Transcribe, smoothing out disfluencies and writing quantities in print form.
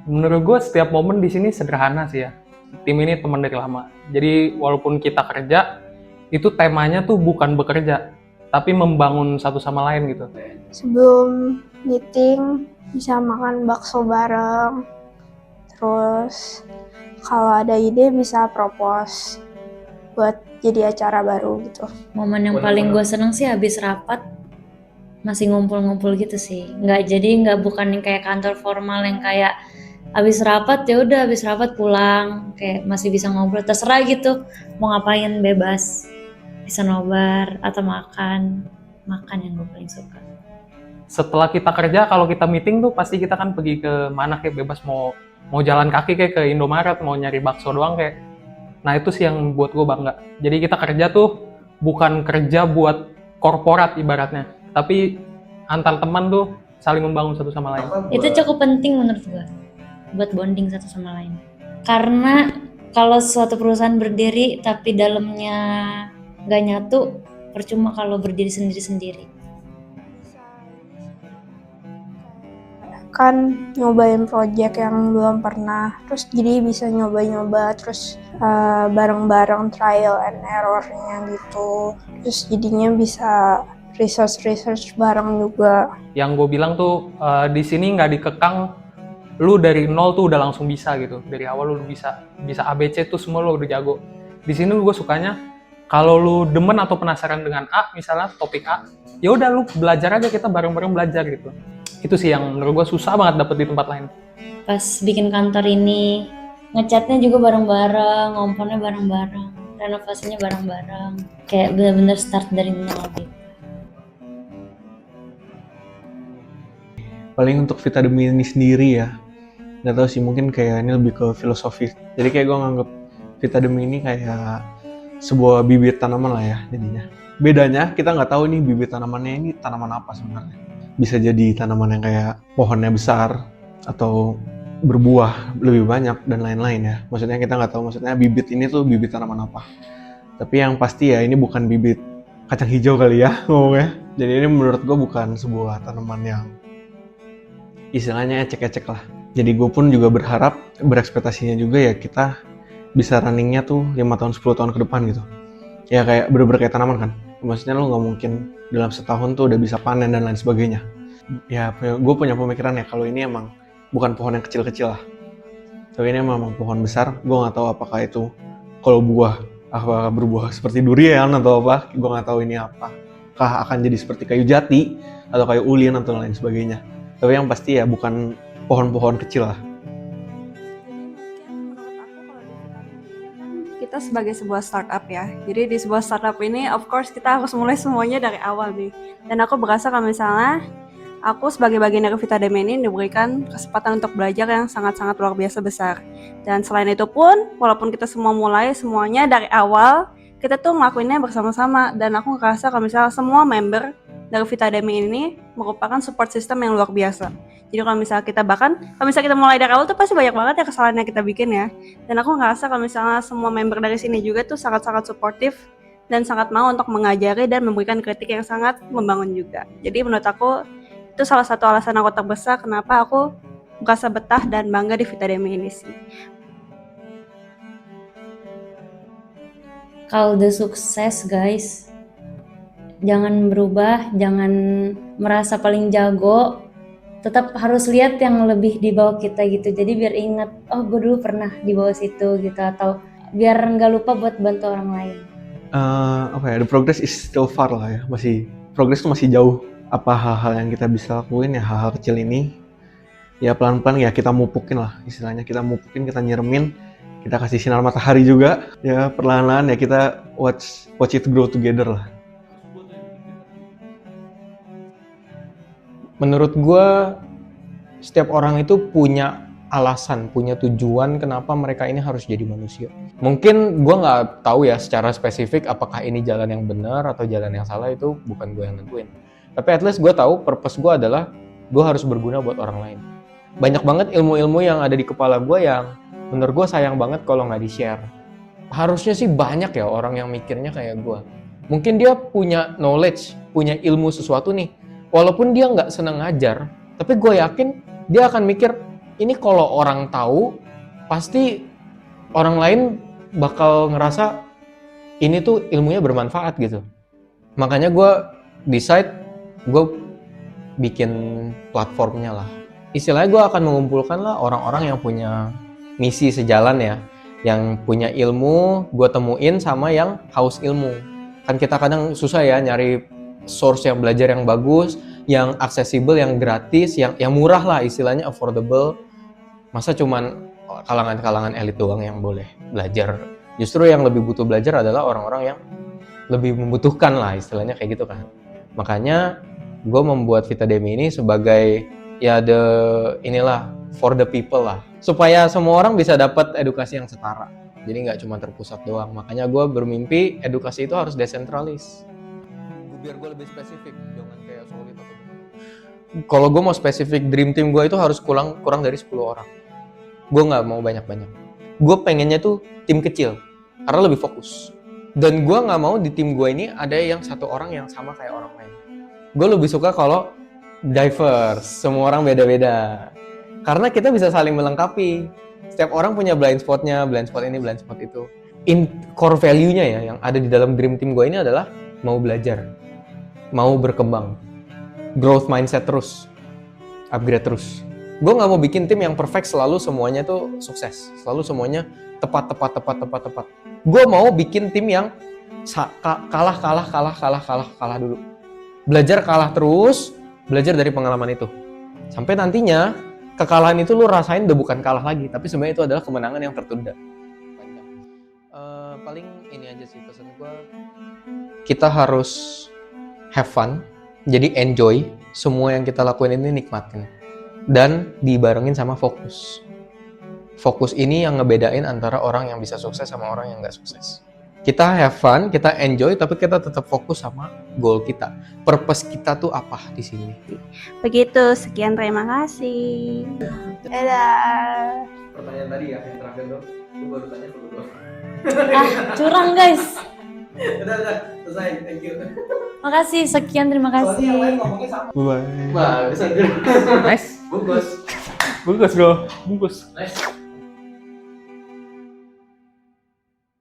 Menurut gue setiap momen di sini sederhana sih ya. Tim ini teman dari lama. Jadi walaupun kita kerja, itu temanya tuh bukan bekerja, tapi membangun satu sama lain gitu. Sebelum meeting bisa makan bakso bareng, terus kalau ada ide bisa propose buat jadi acara baru gitu. Momen yang paling gue seneng sih habis rapat masih ngumpul-ngumpul gitu sih. Nggak bukan yang kayak kantor formal yang kayak habis rapat ya udah habis rapat pulang, kayak masih bisa ngobrol terserah gitu mau ngapain, bebas, bisa nobar atau makan yang gue paling suka. Setelah kita kerja, kalau kita meeting tuh pasti kita kan pergi ke mana kayak bebas, mau jalan kaki kayak ke Indomaret, mau nyari bakso doang kayak. Nah itu sih yang buat gue bangga. Jadi kita kerja tuh bukan kerja buat korporat ibaratnya, tapi antar teman tuh saling membangun satu sama lain. Itu cukup penting menurut gue buat bonding satu sama lain. Karena kalau suatu perusahaan berdiri tapi dalamnya nggak nyatu, percuma kalau berdiri sendiri-sendiri. Kan nyobain project yang belum pernah, terus jadi bisa nyoba-nyoba, terus bareng-bareng trial and error-nya gitu. Terus jadinya bisa research bareng juga. Yang gue bilang tuh di sini nggak dikekang lu dari nol tuh udah langsung bisa gitu. Dari awal lu bisa ABC tuh semua lu udah jago. Di sini gue sukanya kalau lu demen atau penasaran dengan A, misalnya topik A, ya udah lu belajar aja, kita bareng-bareng belajar gitu. Itu sih yang menurut gue susah banget dapet di tempat lain. Pas bikin kantor ini, ngecatnya juga bareng-bareng, ngomponnya bareng-bareng, renovasinya bareng-bareng, kayak benar-benar start dari nol gitu. Paling untuk Vitademi ini sendiri ya, nggak tahu sih, mungkin kayak ini lebih ke filosofi. Jadi kayak gue nganggep Vitademi ini kayak sebuah bibit tanaman lah ya jadinya. Bedanya kita nggak tahu nih bibit tanamannya ini tanaman apa sebenarnya. Bisa jadi tanaman yang kayak pohonnya besar atau berbuah lebih banyak dan lain-lain ya. Maksudnya kita nggak tahu maksudnya bibit ini tuh bibit tanaman apa. Tapi yang pasti ya ini bukan bibit kacang hijau kali ya ngomongnya. Jadi ini menurut gue bukan sebuah tanaman yang istilahnya ecek-ecek lah. Jadi gue pun juga berharap, berekspektasinya juga ya kita bisa runningnya tuh 5 tahun, 10 tahun ke depan gitu. Ya kayak bener-bener kayak tanaman kan. Maksudnya lo gak mungkin dalam setahun tuh udah bisa panen dan lain sebagainya. Ya gue punya pemikiran ya kalau ini emang bukan pohon yang kecil-kecil lah. Tapi ini emang pohon besar, gue gak tahu apakah itu kalau buah, apakah berbuah seperti durian atau apa, gue gak tahu ini apa. Apakah akan jadi seperti kayu jati atau kayu ulin atau lain sebagainya. Tapi yang pasti ya bukan pohon-pohon kecil lah. Kita sebagai sebuah startup ya. Jadi di sebuah startup ini of course kita harus mulai semuanya dari awal nih. Dan aku berasa kalau misalnya aku sebagai bagian dari Vitademi ini diberikan kesempatan untuk belajar yang sangat-sangat luar biasa besar. Dan selain itu pun, walaupun kita semua mulai semuanya dari awal, kita tuh ngelakuinnya bersama-sama. Dan aku ngerasa kalau misalnya semua member dari Vitademi ini merupakan support system yang luar biasa. Jadi kalau misalnya kita mulai dari awal tuh pasti banyak banget ya kesalahan yang kita bikin ya. Dan aku ngerasa kalau misalnya semua member dari sini juga tuh sangat-sangat suportif dan sangat mau untuk mengajari dan memberikan kritik yang sangat membangun juga. Jadi menurut aku itu salah satu alasan aku terbesar kenapa aku merasa betah dan bangga di Vitademi ini sih. Kalau udah sukses guys, jangan berubah, jangan merasa paling jago, tetap harus lihat yang lebih di bawah kita gitu. Jadi biar ingat, oh gue dulu pernah di bawah situ gitu, atau biar nggak lupa buat bantu orang lain. The progress is still far lah ya, progress tuh masih jauh. Apa hal-hal yang kita bisa lakuin ya, hal-hal kecil ini ya pelan-pelan ya kita mupukin lah, istilahnya kita mupukin, kita nyeremin, kita kasih sinar matahari juga ya, perlahan-lahan ya kita watch it grow together lah. Menurut gue, setiap orang itu punya alasan, punya tujuan kenapa mereka ini harus jadi manusia. Mungkin gue nggak tahu ya secara spesifik apakah ini jalan yang benar atau jalan yang salah, itu bukan gue yang nentuin. Tapi at least gue tahu purpose gue adalah gue harus berguna buat orang lain. Banyak banget ilmu-ilmu yang ada di kepala gue yang menurut gue sayang banget kalau nggak di-share. Harusnya sih banyak ya orang yang mikirnya kayak gue. Mungkin dia punya knowledge, punya ilmu sesuatu nih. Walaupun dia nggak seneng ngajar, tapi gue yakin dia akan mikir, ini kalau orang tahu pasti orang lain bakal ngerasa ini tuh ilmunya bermanfaat gitu. Makanya gue decide gue bikin platformnya lah. Istilahnya gue akan mengumpulkan lah orang-orang yang punya misi sejalan ya, yang punya ilmu gue temuin sama yang haus ilmu. Kan kita kadang susah ya nyari source yang belajar yang bagus, yang aksesibel, yang gratis, yang murah lah, istilahnya affordable. Masa cuman kalangan-kalangan elit doang yang boleh belajar. Justru yang lebih butuh belajar adalah orang-orang yang lebih membutuhkan lah, istilahnya kayak gitu kan. Makanya gue membuat Vitademy ini sebagai ya inilah for the people lah, supaya semua orang bisa dapat edukasi yang setara. Jadi nggak cuma terpusat doang. Makanya gue bermimpi edukasi itu harus desentralis. Biar gue lebih spesifik, jangan kayak solid atau kalau gue mau spesifik, dream team gue itu harus kurang dari 10 orang. Gue nggak mau banyak-banyak. Gue pengennya tuh tim kecil, karena lebih fokus. Dan gue nggak mau di tim gue ini ada yang satu orang yang sama kayak orang lain. Gue lebih suka kalau diverse, semua orang beda-beda. Karena kita bisa saling melengkapi. Setiap orang punya blind spotnya, blind spot ini, blind spot itu. Core value-nya ya, yang ada di dalam dream team gue ini adalah mau belajar, mau berkembang, growth mindset terus, upgrade terus. Gue nggak mau bikin tim yang perfect selalu semuanya tuh sukses, selalu semuanya tepat. Gue mau bikin tim yang kalah dulu. Belajar kalah terus, belajar dari pengalaman itu. Sampai nantinya kekalahan itu lu rasain udah bukan kalah lagi, tapi sebenarnya itu adalah kemenangan yang tertunda. Paling ini aja sih pesan gue. Kita harus have fun, jadi enjoy semua yang kita lakuin ini, nikmatin. Dan dibarengin sama fokus. Fokus ini yang ngebedain antara orang yang bisa sukses sama orang yang nggak sukses. Kita have fun, kita enjoy, tapi kita tetap fokus sama goal kita. Purpose kita tuh apa di sini? Begitu, sekian, terima kasih. Dadah. Pertanyaan tadi ya, yang terakhir dong. Gue baru tanya dulu dong. Curang guys. Udah, selesai. Thank you. Makasih, sekian, terima kasih. Ngomongnya sama. Bye. Bisa. Nice. Bungkus. Bungkus bro, bungkus. Nice.